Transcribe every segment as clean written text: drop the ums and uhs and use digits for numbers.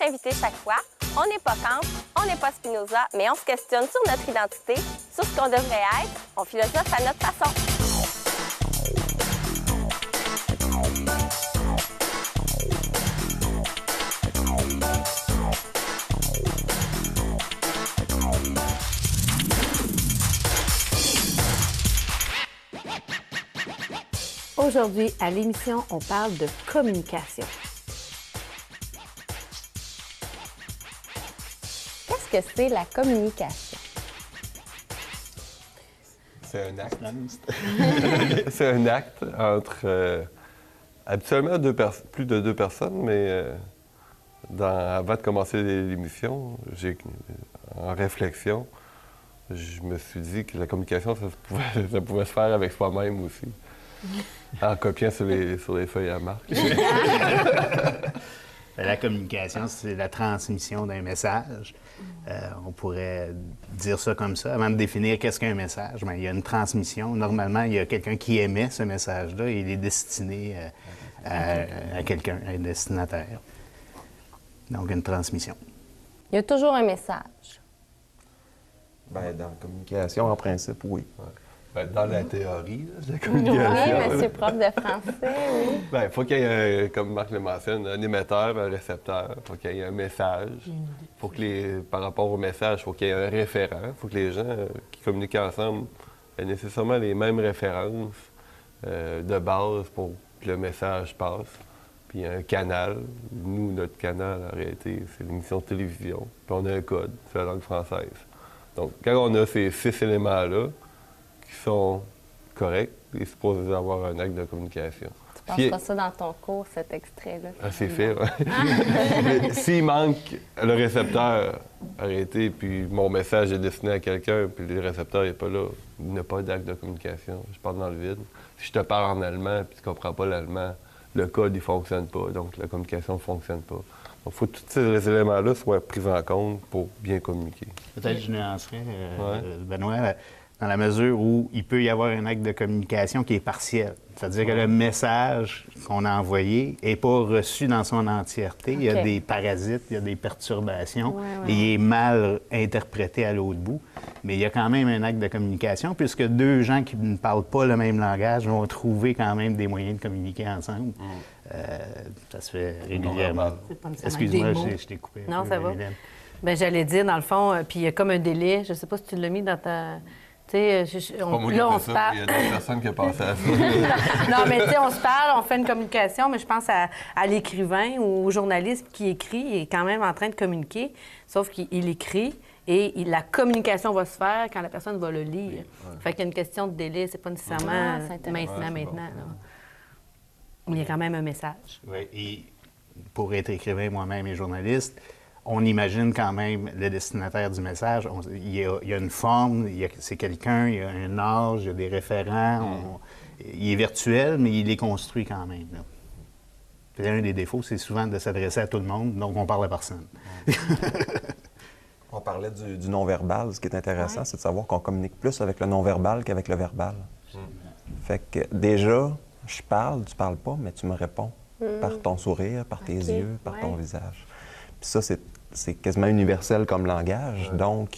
invités chaque fois. On n'est pas Kant, on n'est pas Spinoza, mais on se questionne sur notre identité, sur ce qu'on devrait être. On philosophe à notre façon. Aujourd'hui, à l'émission, on parle de communication. Qu'est-ce que c'est la communication? C'est un acte. C'est un acte entre habituellement plus de deux personnes, mais avant de commencer l'émission, en réflexion, je me suis dit que la communication, ça pouvait se faire avec soi-même aussi. En copiant sur les feuilles à marque. La communication, c'est la transmission d'un message. On pourrait dire ça comme ça. Avant de définir qu'est-ce qu'un message, il y a une transmission. Normalement, il y a quelqu'un qui émet ce message-là et il est destiné à quelqu'un, à un destinataire. Donc, une transmission. Il y a toujours un message. Bien, dans la communication, en principe, oui. Ouais. Ben, dans la théorie de la Oui, communication. monsieur prof de français, oui. Bien, il faut qu'il y ait, comme Marc le mentionne, un émetteur, un récepteur. Il faut qu'il y ait un message. Faut que par rapport au message, il faut qu'il y ait un référent. Il faut que les gens qui communiquent ensemble aient nécessairement les mêmes références de base pour que le message passe. Puis il y a un canal. Nous, notre canal, en réalité, c'est l'émission de télévision. Puis on a un code, c'est la langue française. Donc, quand on a ces 6 éléments-là, qui sont corrects, ils sont supposés avoir un acte de communication. Tu passeras ça dans ton cours, cet extrait-là. Ah, c'est fait, oui. Mais s'il manque le récepteur arrêté, puis mon message est destiné à quelqu'un, puis le récepteur n'est pas là, il n'y a pas d'acte de communication. Je parle dans le vide. Si je te parle en allemand, puis tu ne comprends pas l'allemand, le code, il ne fonctionne pas. Donc, la communication ne fonctionne pas. Donc, il faut que tous ces éléments-là soient pris en compte pour bien communiquer. Peut-être que je nuancerais, Benoît, dans la mesure où il peut y avoir un acte de communication qui est partiel. C'est-à-dire que le message qu'on a envoyé n'est pas reçu dans son entièreté. Il y a des parasites, il y a des perturbations, et il est mal interprété à l'autre bout. Mais il y a quand même un acte de communication, puisque deux gens qui ne parlent pas le même langage vont trouver quand même des moyens de communiquer ensemble. Ça se fait régulièrement. Excuse-moi, je t'ai coupé. Non, ça va. Bien, j'allais dire, dans le fond, puis il y a comme un délai. Je ne sais pas si tu l'as mis dans ta... Pas moi qui on fais se ça, parle. il y a d'autres personnes qui ont pensé à ça. Non, mais tu sais, on se parle, on fait une communication, mais je pense à l'écrivain ou au journaliste qui écrit, il est quand même en train de communiquer, sauf qu'il écrit et la communication va se faire quand la personne va le lire. Fait qu'il y a une question de délai, c'est pas nécessairement maintenant. Là. Il y a quand même un message. Oui, et pour être écrivain moi-même et journaliste, on imagine quand même le destinataire du message. Il y a une forme, c'est quelqu'un, il y a un âge, il y a des référents. Il est virtuel, mais il est construit quand même. Là. Puis un des défauts, c'est souvent de s'adresser à tout le monde, donc on parle à personne. On parlait du non-verbal. Ce qui est intéressant, c'est de savoir qu'on communique plus avec le non-verbal qu'avec le verbal. Fait que déjà, je parle, tu parles pas, mais tu me réponds par ton sourire, par tes yeux, par ton visage. Puis ça, c'est quasiment universel comme langage, donc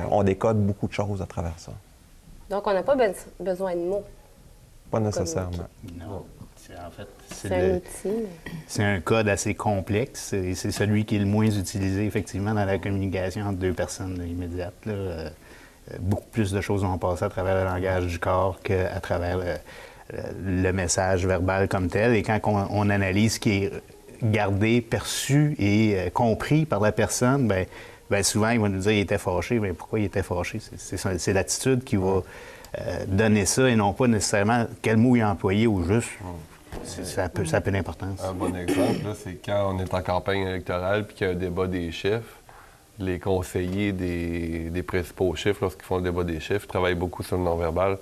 on décode beaucoup de choses à travers ça. Donc, on n'a pas besoin de mots. Pas nécessairement. Non. En fait, C'est un outil. C'est un code assez complexe et c'est celui qui est le moins utilisé, effectivement, dans la communication entre deux personnes immédiates. Là. Beaucoup plus de choses vont passer à travers le langage du corps qu'à travers le message verbal comme tel. Et quand on analyse ce qui est gardé, perçu et compris par la personne, bien souvent, il va nous dire qu'il était fâché. Bien, pourquoi il était fâché? C'est l'attitude qui va donner ça et non pas nécessairement quel mot il a employé ou juste. Ça a peu d'importance. Un bon exemple, là, c'est quand on est en campagne électorale puis qu'il y a un débat des chiffres. Les conseillers des principaux chiffres, lorsqu'ils font le débat des chiffres, travaillent beaucoup sur le non-verbal.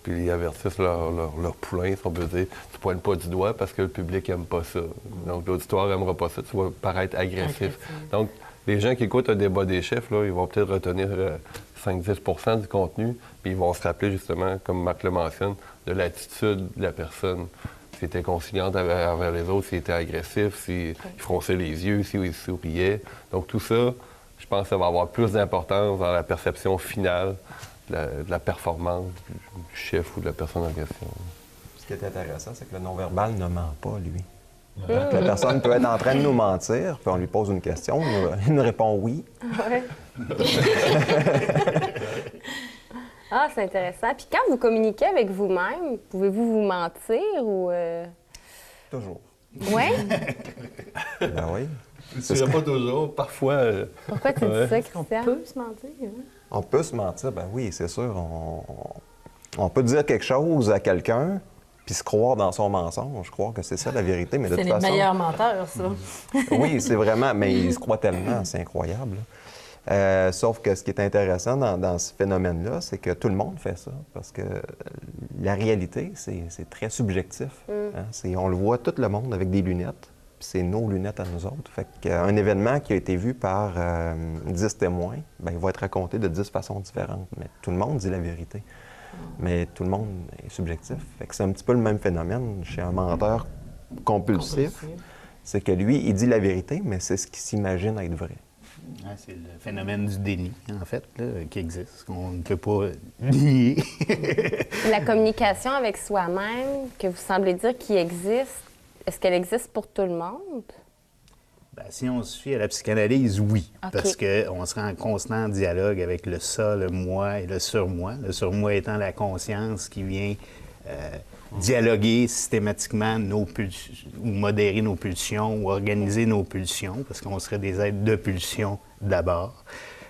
Puis ils avertissent leur poulain, si on peut dire. Tu pointes pas du doigt parce que le public n'aime pas ça. Donc l'auditoire n'aimera pas ça, tu vas paraître agressif. Donc les gens qui écoutent un débat des chiffres, là, ils vont peut-être retenir 5-10 % du contenu, puis ils vont se rappeler justement, comme Marc le mentionne, de l'attitude de la personne. s'il était conciliant envers les autres, s'il était agressif, s'il fronçait les yeux, s'il souriait. Donc tout ça, je pense que ça va avoir plus d'importance dans la perception finale de la performance du chef ou de la personne en question. Ce qui est intéressant, c'est que le non-verbal ne ment pas, lui. Donc, la personne peut être en train de nous mentir, puis on lui pose une question, il nous répond oui. Ouais. Ah, c'est intéressant. Puis quand vous communiquez avec vous-même, pouvez-vous vous mentir ou... Toujours. Oui? Ben oui. C'est pas toujours, parfois... Pourquoi tu dis ça, Christian? On peut se mentir. Hein? On peut se mentir, ben oui, c'est sûr. On peut dire quelque chose à quelqu'un, puis se croire dans son mensonge, croire que c'est ça la vérité, mais de C'est toute les façon... meilleurs menteurs, ça. Oui, c'est vraiment... Mais il se croit tellement, c'est incroyable. Sauf que ce qui est intéressant dans ce phénomène-là, c'est que tout le monde fait ça, parce que la réalité, c'est très subjectif. Hein? On le voit tout le monde avec des lunettes, puis c'est nos lunettes à nous autres. Fait qu'un événement qui a été vu par 10 témoins, bien, il va être raconté de 10 façons différentes. Mais tout le monde dit la vérité. Mais tout le monde est subjectif. Fait que c'est un petit peu le même phénomène chez un menteur compulsif. C'est que lui, il dit la vérité, mais c'est ce qu'il s'imagine être vrai. Ouais, c'est le phénomène du déni, en fait, là, qui existe, qu'on ne peut pas nier. La communication avec soi-même, que vous semblez dire qu'il existe, est-ce qu'elle existe pour tout le monde? Bien, si on se fie à la psychanalyse, oui. OK. Parce qu'on sera en constant dialogue avec le ça, le moi et le surmoi. Le surmoi étant la conscience qui vient dialoguer systématiquement nos pulsions, ou modérer nos pulsions, ou organiser nos pulsions, parce qu'on serait des êtres de pulsions d'abord,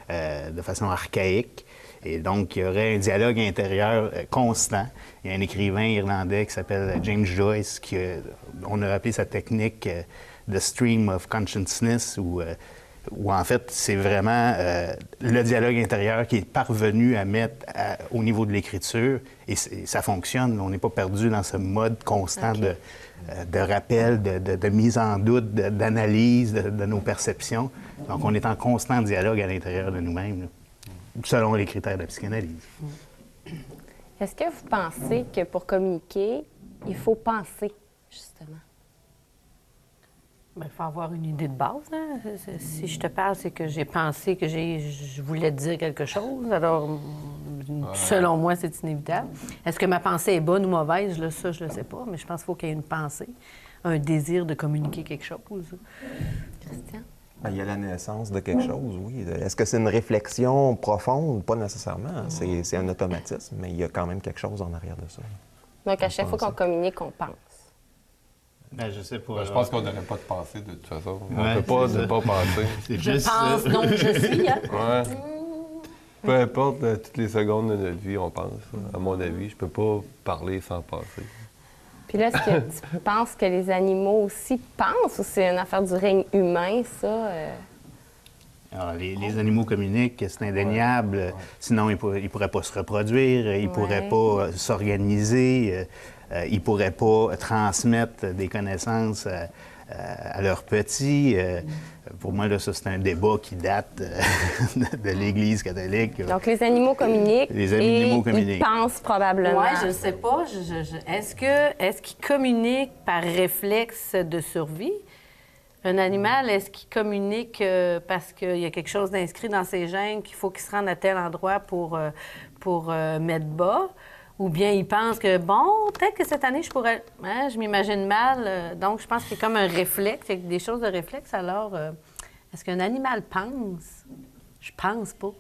de façon archaïque. Et donc, il y aurait un dialogue intérieur constant. Il y a un écrivain irlandais qui s'appelle James Joyce, on a appelé sa technique The Stream of Consciousness, où en fait, c'est vraiment le dialogue intérieur qui est parvenu à mettre au niveau de l'écriture. Et ça fonctionne. On n'est pas perdu dans ce mode constant de rappel, de mise en doute, d'analyse de nos perceptions. Donc, on est en constant dialogue à l'intérieur de nous-mêmes, là, selon les critères de la psychanalyse. Est-ce que vous pensez que pour communiquer, il faut penser, justement? Il faut avoir une idée de base. Hein? Si je te parle, c'est que j'ai pensé que je voulais te dire quelque chose. Alors, selon moi, c'est inévitable. Est-ce que ma pensée est bonne ou mauvaise? Là, ça, je ne le sais pas, mais je pense qu'il faut qu'il y ait une pensée, un désir de communiquer quelque chose. Christian? Bien, il y a la naissance de quelque chose, oui. Est-ce que c'est une réflexion profonde? Pas nécessairement. C'est un automatisme, mais il y a quand même quelque chose en arrière de ça. Donc, à chaque fois qu'on communique, on pense. Ben, je sais pas. Ben, je pense qu'on n'aurait pas de pensée de toute façon. On Ouais, ne peut pas c'est ne ça. pas penser. C'est Je juste pense, ça. donc je suis. Hein? Ouais. Peu importe, toutes les secondes de notre vie, on pense. À mon avis, je peux pas parler sans penser. Puis là, est-ce que tu penses que les animaux aussi pensent ou c'est une affaire du règne humain, ça? Alors, les animaux communiquent, c'est indéniable. Sinon, ils ne pourraient pas se reproduire, ils ne pourraient pas s'organiser, ils ne pourraient pas transmettre des connaissances à leurs petits. Pour moi, là, ça, c'est un débat qui date de l'Église catholique. Donc, les animaux communiquent Les animaux et communiquent. ils pensent probablement. Oui, je ne sais pas. Est-ce qu'ils communiquent par réflexe de survie? Un animal, est-ce qu'il communique parce qu'il y a quelque chose d'inscrit dans ses gènes qu'il faut qu'il se rende à tel endroit pour mettre bas? Ou bien il pense que, bon, peut-être que cette année, je pourrais... Hein, je m'imagine mal. Donc, je pense qu'il y a comme un réflexe, il y a des choses de réflexe. Alors, est-ce qu'un animal pense? Je pense pas.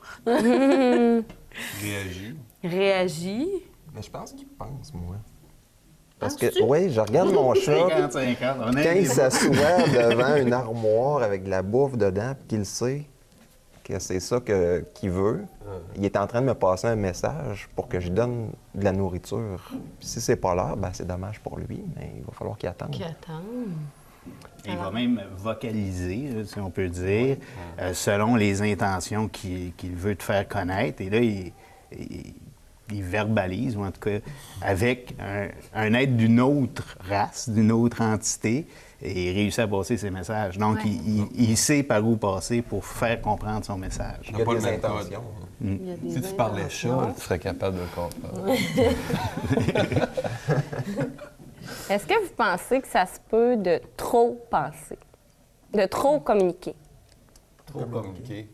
Réagit. Mais je pense qu'il pense, moi. Parce que, oui, je regarde mon chat, 50-50, on quand est il s'assoit devant une armoire avec de la bouffe dedans, puis qu'il sait que c'est ça qu'il veut, il est en train de me passer un message pour que je donne de la nourriture. Puis si c'est pas l'heure, ben c'est dommage pour lui, mais il va falloir qu'il attende. Qui attend. Il va même vocaliser, là, si on peut dire, selon les intentions qu'il veut te faire connaître. Et là, il verbalise, ou en tout cas avec un être d'une autre race, d'une autre entité, et il réussit à passer ses messages. Donc, il sait par où passer pour faire comprendre son message. Il n'y a pas le même code. Il y a des Si tu parlais intentions. chat, tu serais capable de le comprendre. Est-ce que vous pensez que ça se peut de trop penser, de trop communiquer? Trop communiquer.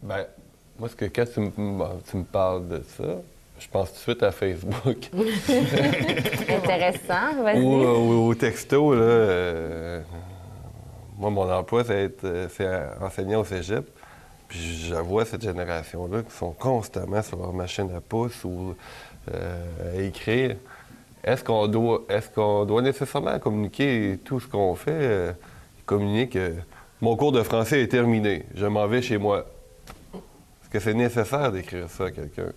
Ben, moi, quand tu me parles de ça, je pense tout de suite à Facebook. Intéressant, vas-y. Ou au texto, là. Moi, mon emploi, c'est enseignant au cégep. Puis je vois cette génération-là qui sont constamment sur leur machine à pouce ou à écrire. Est-ce qu'on doit nécessairement communiquer tout ce qu'on fait? Communiquer mon cours de français est terminé, je m'en vais chez moi. Est-ce que c'est nécessaire d'écrire ça à quelqu'un?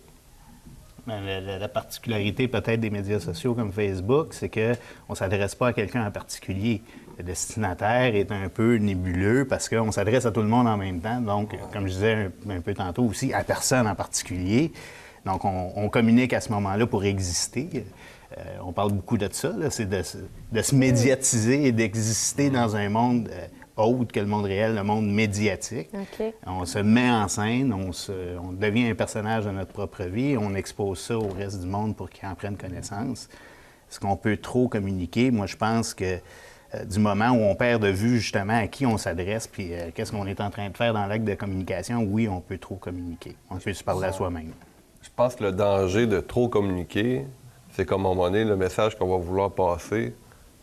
Ben, la particularité peut-être des médias sociaux comme Facebook, c'est qu'on ne s'adresse pas à quelqu'un en particulier. Le destinataire est un peu nébuleux parce qu'on s'adresse à tout le monde en même temps. Donc, comme je disais un peu tantôt aussi, à personne en particulier. Donc, on communique à ce moment-là pour exister. On parle beaucoup de ça, c'est de se médiatiser et d'exister dans un monde autre que le monde réel, le monde médiatique. OK. On se met en scène, on devient un personnage de notre propre vie, on expose ça au reste du monde pour qu'ils en prennent connaissance. Est-ce qu'on peut trop communiquer? Moi, je pense que du moment où on perd de vue justement à qui on s'adresse puis qu'est-ce qu'on est en train de faire dans l'acte de communication, oui, on peut trop communiquer. On peut se parler à soi-même. Je pense que le danger de trop communiquer, c'est qu'à un moment donné, le message qu'on va vouloir passer,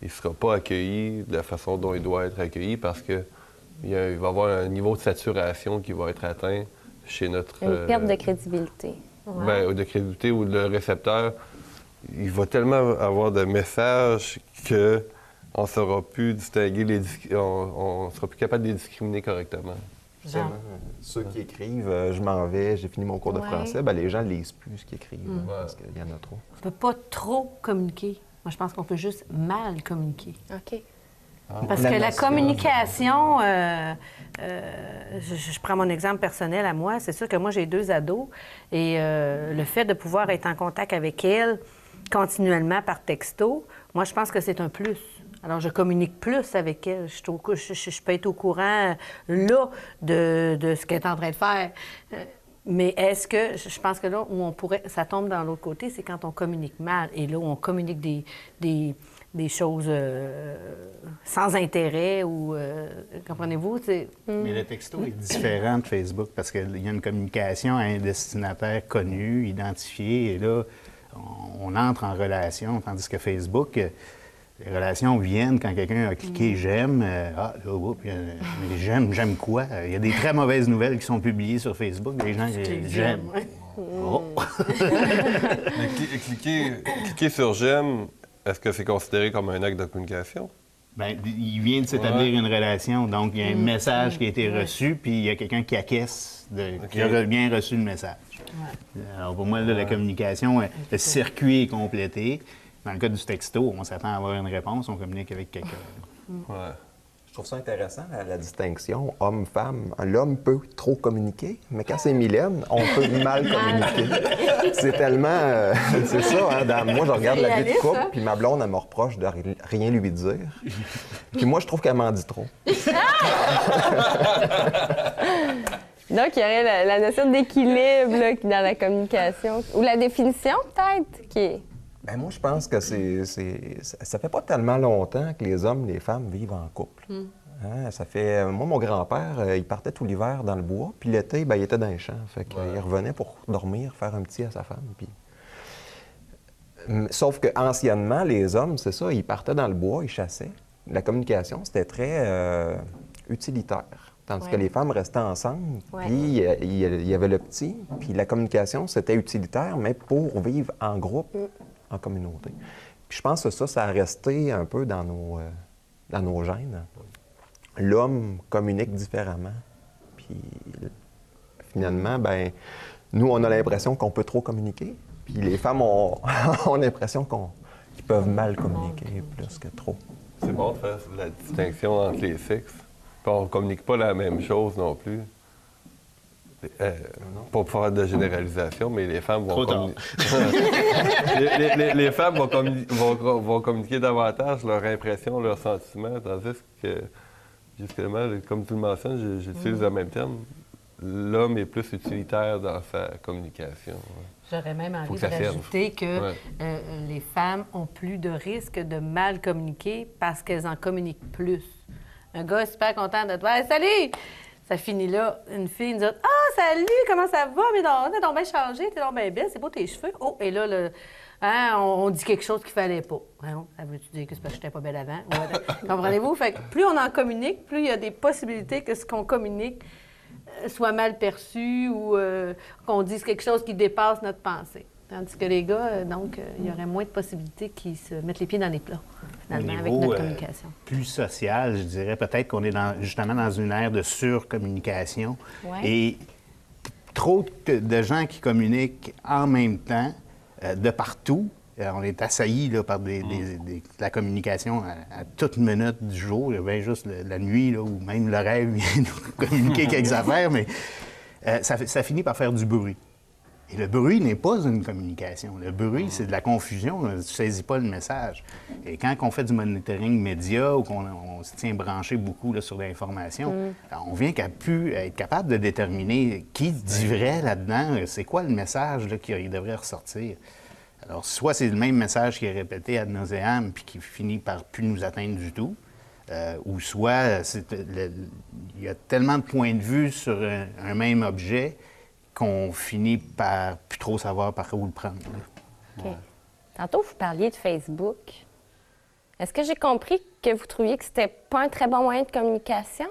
il ne sera pas accueilli de la façon dont il doit être accueilli parce qu'il va y avoir un niveau de saturation qui va être atteint chez notre... Une perte de crédibilité. Ben, de crédibilité ou le récepteur. Il va tellement avoir de messages qu'on ne saura plus distinguer on sera plus capable de les discriminer correctement. Genre. Ceux qui écrivent « je m'en vais, j'ai fini mon cours de Ouais. français », ben, les gens ne lisent plus ce qu'ils écrivent parce qu'il y en a trop. On ne peut pas trop communiquer. Moi, je pense qu'on peut juste mal communiquer. OK. Parce que la communication, je prends mon exemple personnel à moi, c'est sûr que moi, j'ai 2 ados et le fait de pouvoir être en contact avec elles continuellement par texto, moi, je pense que c'est un plus. Alors, je communique plus avec elles. Je peux être au courant, là, de ce qu'elle est en train de faire. Mais est-ce que, je pense que là où ça tombe dans l'autre côté, c'est quand on communique mal. Et là où on communique des choses sans intérêt ou, comprenez-vous? Mais le texto est différent de Facebook parce qu'il y a une communication à un destinataire connu, identifié, et là, on entre en relation, tandis que Facebook, les relations viennent quand quelqu'un a cliqué « j'aime ». Là, mais j'aime quoi? Il y a des très mauvaises nouvelles qui sont publiées sur Facebook, des gens qui j'aime. Oh. Mais cliquer sur « j'aime », est-ce que c'est considéré comme un acte de communication? Bien, il vient de s'établir une relation, donc il y a un message qui a été reçu, puis il y a quelqu'un qui acquiesce, qui a bien reçu le message. Alors pour moi, là, la communication, le circuit est complété. Dans le cas du texto, on s'attend à avoir une réponse, on communique avec quelqu'un. Ouais. Je trouve ça intéressant, la distinction homme-femme. L'homme peut trop communiquer, mais quand c'est Mylène, on peut mal communiquer. C'est tellement... c'est ça, hein? Moi, je regarde la vie de couple, puis ma blonde, elle me reproche de rien lui dire. Puis moi, je trouve qu'elle m'en dit trop. Donc, il y aurait la notion d'équilibre là, dans la communication. Ou la définition, peut-être, qui est... Ben moi, je pense que ça fait pas tellement longtemps que les hommes et les femmes vivent en couple. Hein, ça fait... Moi, mon grand-père, il partait tout l'hiver dans le bois, puis l'été, ben, il était dans les champs. Fait qu'il revenait pour dormir, faire un petit à sa femme, puis... Sauf qu'anciennement, les hommes, c'est ça, ils partaient dans le bois, ils chassaient. La communication, c'était très utilitaire. Tandis que les femmes restaient ensemble, puis il y avait le petit, puis la communication, c'était utilitaire, mais pour vivre en groupe, en communauté. Puis je pense que ça a resté un peu dans nos gènes. L'homme communique différemment. Puis finalement, ben nous, on a l'impression qu'on peut trop communiquer, puis les femmes ont l'impression qu'ils peuvent mal communiquer plus que trop. C'est bon de faire la distinction entre les sexes. Puis on ne communique pas la même chose non plus. Pas pour faire de généralisation, mais les femmes vont les femmes vont communiquer davantage leurs impressions, leurs sentiments, tandis que, justement, comme tu le mentionnes, j'utilise le même terme, l'homme est plus utilitaire dans sa communication. J'aurais même Faut envie que de ça serve. rajouter que Ouais. les femmes ont plus de risques de mal communiquer parce qu'elles en communiquent plus. Un gars est super content de te dire « Hey, salut! » Ça finit là. Une fille nous dit « Ah, salut! Comment ça va? Mais non, t'es donc bien changée, t'es donc bien belle, c'est beau tes cheveux. » Oh, et là, on dit quelque chose qu'il fallait pas. Hein, ça veut-tu dire que c'est parce que j'étais pas belle avant? Ouais, comprenez-vous? Fait que plus on en communique, plus il y a des possibilités que ce qu'on communique soit mal perçu ou qu'on dise quelque chose qui dépasse notre pensée. Tandis que les gars, il y aurait moins de possibilités qu'ils se mettent les pieds dans les plats, finalement, avec notre communication. Plus social, je dirais peut-être qu'on est justement dans une ère de surcommunication. Ouais. Et trop de gens qui communiquent en même temps, de partout. On est assaillis là, par la communication à toute minute du jour. Il y a bien juste la nuit, là, où même le rêve vient nous communiquer quelques affaires, mais ça finit par faire du bruit. Et le bruit n'est pas une communication. Le bruit, c'est de la confusion. Tu ne saisis pas le message. Et quand on fait du monitoring média ou qu'on se tient branché beaucoup là, sur l'information, on vient qu'à plus être capable de déterminer qui dit vrai là-dedans, c'est quoi le message là, qui devrait ressortir. Alors, soit c'est le même message qui est répété ad nauseam puis qui finit par plus nous atteindre du tout, ou soit il y a tellement de points de vue sur un même objet qu'on finit par plus trop savoir par où le prendre. OK. Tantôt, vous parliez de Facebook. Est-ce que j'ai compris que vous trouviez que c'était pas un très bon moyen de communication?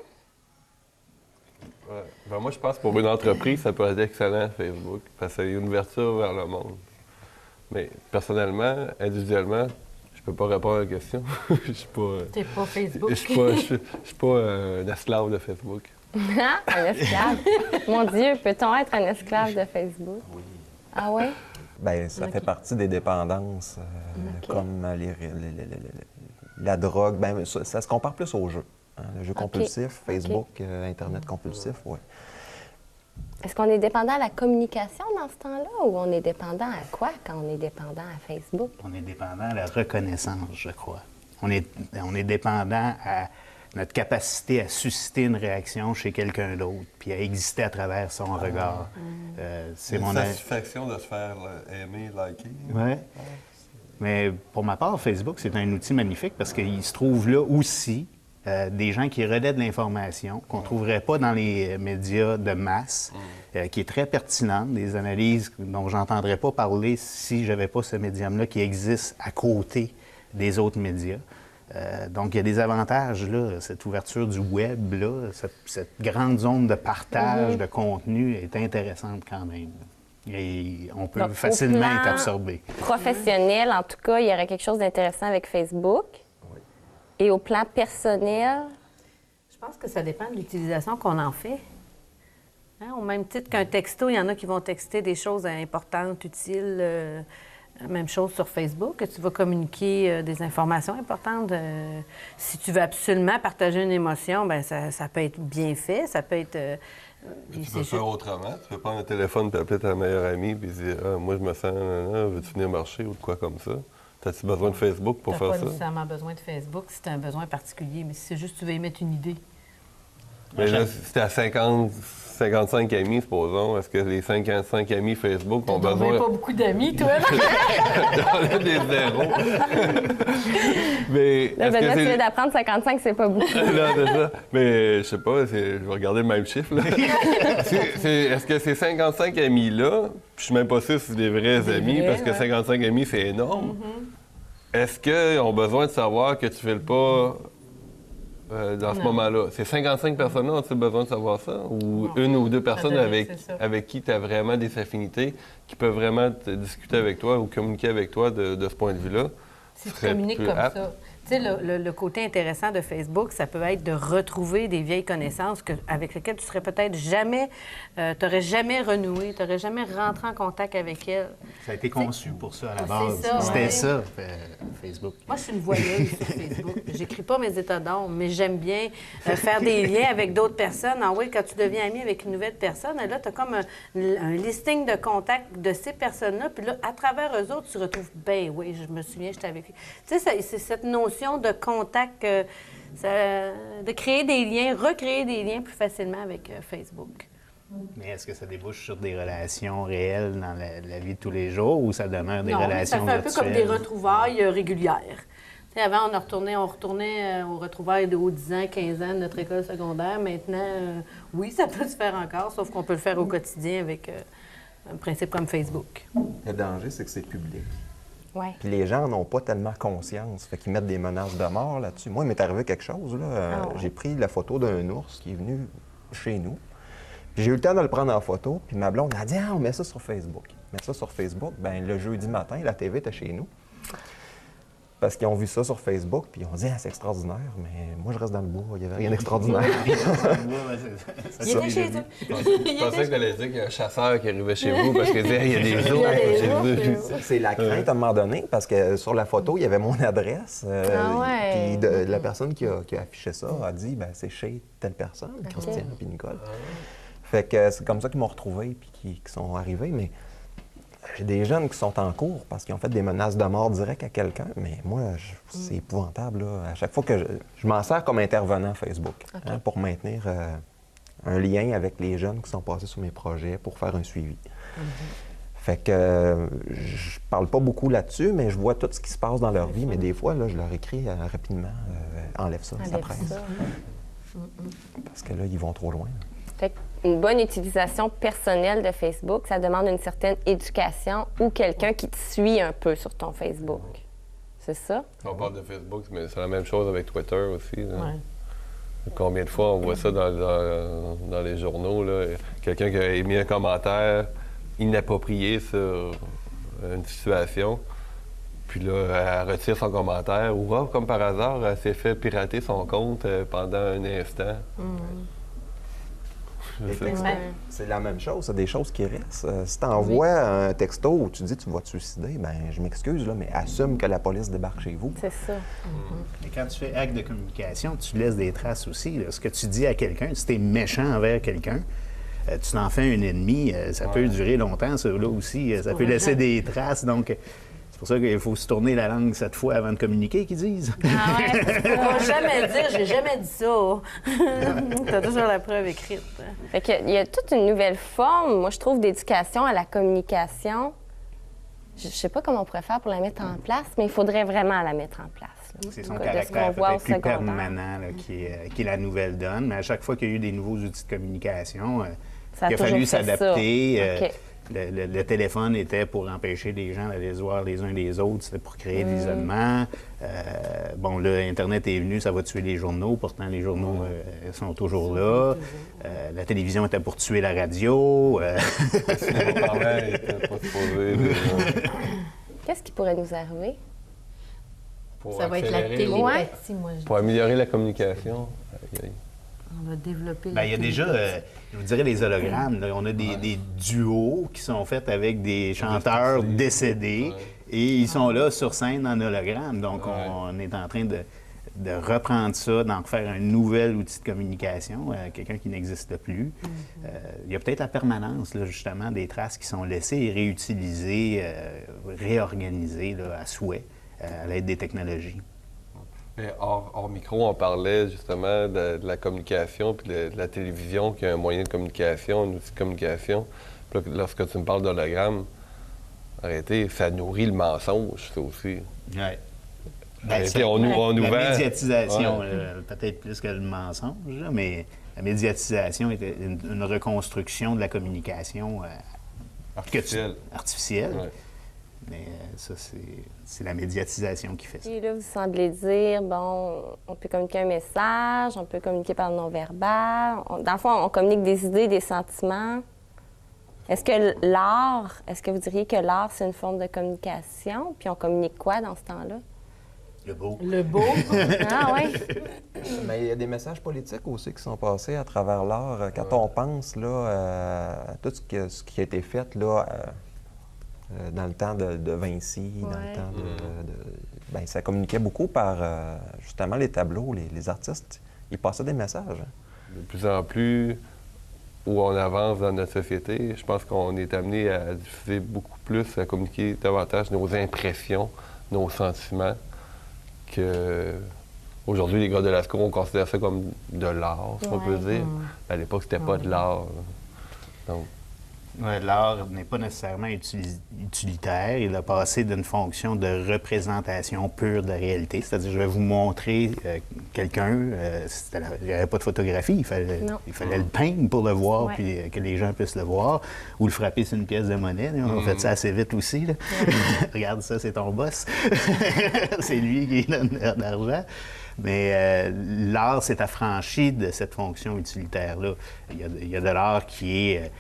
Ouais. Ben, moi, je pense que pour une entreprise, ça peut être excellent, Facebook, parce que c'est une ouverture vers le monde. Mais personnellement, individuellement, je peux pas répondre à la question. Je suis pas... T'es pas Facebook. Je suis pas un esclave de Facebook. Un esclave? Mon Dieu, peut-on être un esclave de Facebook? Oui. Ah oui? Bien, ça fait partie des dépendances, comme la drogue. Bien, ça se compare plus au jeu. Hein, le jeu compulsif, Facebook, Internet compulsif, oui. Est-ce qu'on est dépendant à la communication dans ce temps-là ou on est dépendant à quoi quand on est dépendant à Facebook? On est dépendant à la reconnaissance, je crois. On est dépendant à notre capacité à susciter une réaction chez quelqu'un d'autre, puis à exister à travers son regard. C'est la mon satisfaction de se faire aimer, liker. Oui. Mais pour ma part, Facebook, c'est un outil magnifique parce qu'il se trouve là aussi des gens qui relaient de l'information qu'on ne trouverait pas dans les médias de masse, qui est très pertinente, des analyses dont je n'entendrais pas parler si je n'avais pas ce médium-là qui existe à côté des autres médias. Donc, il y a des avantages, là. Cette ouverture du web, là, cette grande zone de partage de contenu est intéressante quand même. Et on peut Donc, facilement au plan être absorbé. Professionnel, en tout cas, il y aurait quelque chose d'intéressant avec Facebook. Oui. Et au plan personnel? Je pense que ça dépend de l'utilisation qu'on en fait. Hein, au même titre qu'un texto, il y en a qui vont texter des choses importantes, utiles. Même chose sur Facebook, que tu vas communiquer des informations importantes. Si tu veux absolument partager une émotion, bien, ça peut être bien fait, ça peut être... tu peux faire autrement. Tu peux prendre un téléphone et appeler ta meilleure amie et dire « Ah, moi, je me sens... veux-tu venir marcher? » ou de quoi comme ça. As-tu besoin de Facebook pour faire ça? Tu n'as pas nécessairement besoin de Facebook si tu as un besoin particulier, mais si c'est juste que tu veux émettre une idée. Mais là, si tu as 55 amis, supposons, est-ce que les 55 amis Facebook ont besoin... Tu n'as pas beaucoup d'amis, toi? J'en ai des zéros. Mais Là, Benoît, tu viens d'apprendre 55, c'est pas beaucoup. Non, c'est ça. Mais je sais pas, je vais regarder le même chiffre. Là. Est-ce que ces 55 amis-là, je suis même pas sûr si c'est des vrais amis, parce que 55 amis, c'est énorme. Est-ce qu'ils ont besoin de savoir que tu ne files pas... dans ce moment-là. Ces 55 personnes-là, ont-ils besoin de savoir ça? Ou une ou deux personnes avec qui tu as vraiment des affinités, qui peuvent vraiment discuter avec toi ou communiquer avec toi de ce point de vue-là? Si tu communiques comme ça. Tu sais, le côté intéressant de Facebook, ça peut être de retrouver des vieilles connaissances avec lesquelles tu serais peut-être jamais... tu n'aurais jamais renoué, tu n'aurais jamais rentré en contact avec elles. Ça a été conçu pour ça, à la base. Ça, c'était ça, Facebook. Moi, je suis une voyeuse sur Facebook. J'écris pas mes états d'âme, mais j'aime bien faire des liens avec d'autres personnes. Ah oui, quand tu deviens ami avec une nouvelle personne, là, tu as comme un listing de contacts de ces personnes-là. Puis là, à travers eux autres, tu retrouves, ben oui, je me souviens, j'étais avec lui. Tu sais, c'est cette notion de contact, de créer des liens, recréer des liens plus facilement avec Facebook. Mais est-ce que ça débouche sur des relations réelles dans la vie de tous les jours ou ça demeure des Non, relations ça fait un peu comme des virtuelles? retrouvailles régulières. Tu sais, avant, on retournait aux retrouvailles de haut 10 ans, 15 ans de notre école secondaire. Maintenant, oui, ça peut se faire encore, sauf qu'on peut le faire au quotidien avec un principe comme Facebook. Le danger, c'est que c'est public. Ouais. Puis les gens n'en ont pas tellement conscience. Fait qu'ils mettent des menaces de mort là-dessus. Moi, il m'est arrivé quelque chose. Là. ouais. J'ai pris la photo d'un ours qui est venu chez nous. Puis j'ai eu le temps de le prendre en photo. Puis ma blonde a dit « Ah, on met ça sur Facebook. » Mettre ça sur Facebook, bien, le jeudi matin, la TV était chez nous. Parce qu'ils ont vu ça sur Facebook, puis ils ont dit « Ah, c'est extraordinaire. » Mais moi, je reste dans le bois. Il n'y avait rien d'extraordinaire. Il était chez eux. Je pensais que tu allais dire qu'il y a un chasseur qui arrivait chez vous parce qu'il disait il y a des ours. J'ai vu. C'est la crainte à un moment donné, parce que sur la photo, il y avait mon adresse. Ah ouais. Puis la personne qui a affiché ça a dit ben c'est chez telle personne, Christian puis Nicole. Fait que c'est comme ça qu'ils m'ont retrouvé puis qui sont arrivés. Mais j'ai des jeunes qui sont en cours parce qu'ils ont fait des menaces de mort directes à quelqu'un. Mais moi, c'est épouvantable. Là. À chaque fois que je m'en sers comme intervenant Facebook pour maintenir un lien avec les jeunes qui sont passés sur mes projets pour faire un suivi. Fait que je parle pas beaucoup là-dessus, mais je vois tout ce qui se passe dans leur vie. Mais des fois, là, je leur écris rapidement enlève ça, ça presse. Parce que là, ils vont trop loin. Fait une bonne utilisation personnelle de Facebook, ça demande une certaine éducation ou quelqu'un qui te suit un peu sur ton Facebook. C'est ça? On parle de Facebook, mais c'est la même chose avec Twitter aussi. Là. Ouais. Combien de fois on voit ça dans les journaux, là? Quelqu'un qui a émis un commentaire inapproprié sur une situation, puis là, elle retire son commentaire, ou comme par hasard, elle s'est fait pirater son compte pendant un instant. Je sais pas. C'est la même chose, c'est des choses qui restent. Si tu envoies un texto où tu dis tu vas te suicider, ben je m'excuse, là, mais assume que la police débarque chez vous. C'est ça. Mais quand tu fais acte de communication, tu laisses des traces aussi. Là. Ce que tu dis à quelqu'un, si tu es méchant envers quelqu'un, tu t'en fais un ennemi, ça peut durer longtemps, ça là aussi. Ça peut laisser des traces. Donc, c'est pour ça qu'il faut se tourner la langue 7 fois avant de communiquer, qu'ils disent. Ah ouais, on va jamais dire, j'ai jamais dit ça. T'as toujours la preuve écrite. Fait que, il y a toute une nouvelle forme, moi, je trouve, d'éducation à la communication. Je sais pas comment on pourrait faire pour la mettre en place, mais il faudrait vraiment la mettre en place. Là. C'est son De ce caractère qu'on voit au peut-être plus secondaire. permanent là, qui est la nouvelle donne. Mais à chaque fois qu'il y a eu des nouveaux outils de communication, Ça a il a toujours fallu fait ça. s'adapter. OK. Le téléphone était pour empêcher les gens d'aller se voir les uns les autres, c'était pour créer de l'isolement. Bon, là, Internet est venu, ça va tuer les journaux. Pourtant, les journaux sont toujours là. La télévision était pour tuer la radio. Le parent était pas supposé. Qu'est-ce qui pourrait nous arriver? Pour Ça va être la accélérer, télépathie, moi, je dis. pour améliorer la communication. Aïe, aïe. On va développer Bien, il y a déjà, je vous dirais, les hologrammes. Là. On a des duos qui sont faits avec des chanteurs décédés et ils sont là sur scène en hologramme. Donc, on est en train de reprendre ça, d'en faire un nouvel outil de communication, quelqu'un qui n'existe plus. Il y a peut-être la permanence, là, justement, des traces qui sont laissées et réutilisées, réorganisées là, à souhait à l'aide des technologies. Mais hors micro, on parlait justement de la communication puis de la télévision qui est un moyen de communication, un outil de communication. Puis là, lorsque tu me parles d'hologramme, arrêtez, ça nourrit le mensonge, ça aussi. Ouais. Arrêtez, on nous La vend. médiatisation, Ouais. peut-être plus que le mensonge, là, mais la médiatisation était une reconstruction de la communication Artificielle. artificielle. Ouais. Mais ça, c'est la médiatisation qui fait ça. Et là, vous semblez dire, bon, on peut communiquer un message, on peut communiquer par le non-verbal. Dans le fond, on communique des idées, des sentiments. Est-ce que l'art, est-ce que vous diriez que l'art, c'est une forme de communication? Puis on communique quoi dans ce temps-là? Le beau. le beau. Ah oui? Mais il y a des messages politiques aussi qui sont passés à travers l'art. Quand on pense là, à tout ce qui a été fait là, dans le temps de Vinci, dans le temps ben, ça communiquait beaucoup par justement les tableaux, les artistes. Ils passaient des messages. Hein. De plus en plus, où on avance dans notre société, je pense qu'on est amené à diffuser beaucoup plus, à communiquer davantage nos impressions, nos sentiments, que aujourd'hui, les gars de Lascaux, on considère ça comme de l'art, si on peut dire. À l'époque, c'était pas de l'art. Donc, Ouais, l'art n'est pas nécessairement utilitaire. Il a passé d'une fonction de représentation pure de la réalité. C'est-à-dire, je vais vous montrer quelqu'un. Il n'y avait pas de photographie. Il fallait le peindre pour le voir, puis que les gens puissent le voir. Ou le frapper sur une pièce de monnaie. On fait ça assez vite aussi. Là. Regarde ça, c'est ton boss. C'est lui qui donne de l'argent. Mais l'art s'est affranchi de cette fonction utilitaire-là. Il y a de l'art qui est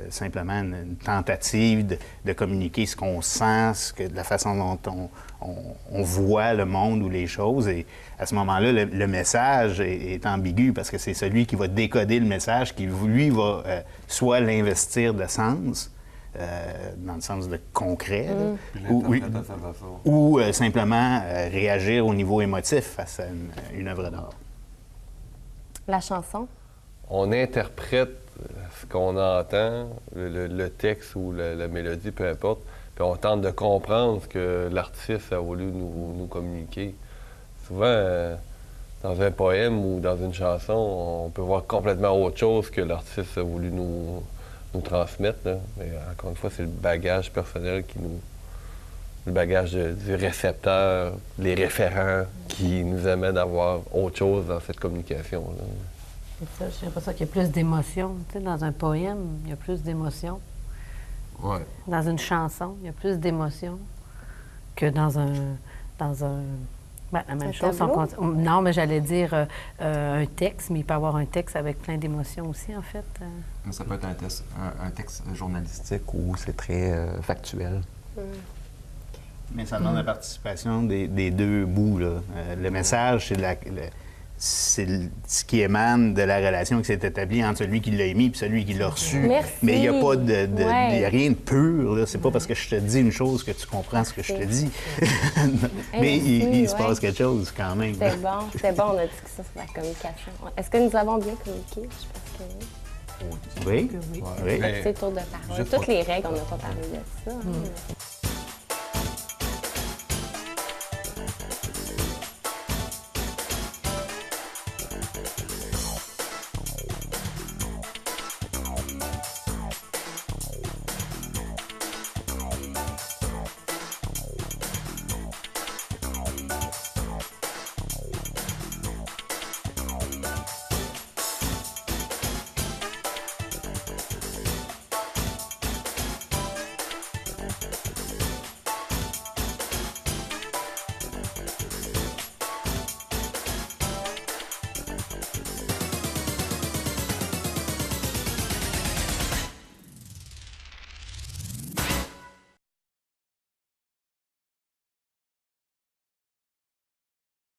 simplement une tentative de communiquer ce qu'on sent, la façon dont on voit le monde ou les choses. Et à ce moment-là, le message est ambigu parce que c'est celui qui va décoder le message qui, lui, va soit l'investir de sens, dans le sens de concret, là, ou simplement réagir au niveau émotif face à une œuvre d'art. La chanson? On interprète ce qu'on entend, le texte ou la mélodie, peu importe, puis on tente de comprendre ce que l'artiste a voulu nous communiquer. Souvent, dans un poème ou dans une chanson, on peut voir complètement autre chose que l'artiste a voulu nous transmettre. Là. Mais encore une fois, c'est le bagage personnel le bagage du récepteur, les référents qui nous amènent à voir autre chose dans cette communication-là. C'est ça, j'ai l'impression qu'il y a plus d'émotion. Tu sais, dans un poème, il y a plus d'émotion. Ouais. Dans une chanson, il y a plus d'émotion que dans un ben, la même chose. Non, mais j'allais dire un texte, mais il peut y avoir un texte avec plein d'émotions aussi, en fait. Ça peut être un texte journalistique où c'est très factuel. Mais ça demande la participation des deux bouts. Là. Le message, c'est ce qui émane de la relation qui s'est établie entre celui qui l'a émis et celui qui l'a reçu. Merci. Mais il n'y a pas y a rien de pur. Là. C'est pas parce que je te dis une chose que tu comprends ce que je te dis. Mais il se passe quelque chose quand même. C'était bon, on a discuté sur la communication. Est-ce que nous avons bien communiqué? Je pense que oui. Oui? Oui. Tour de parole. Toutes les règles, on n'a pas parlé de ça.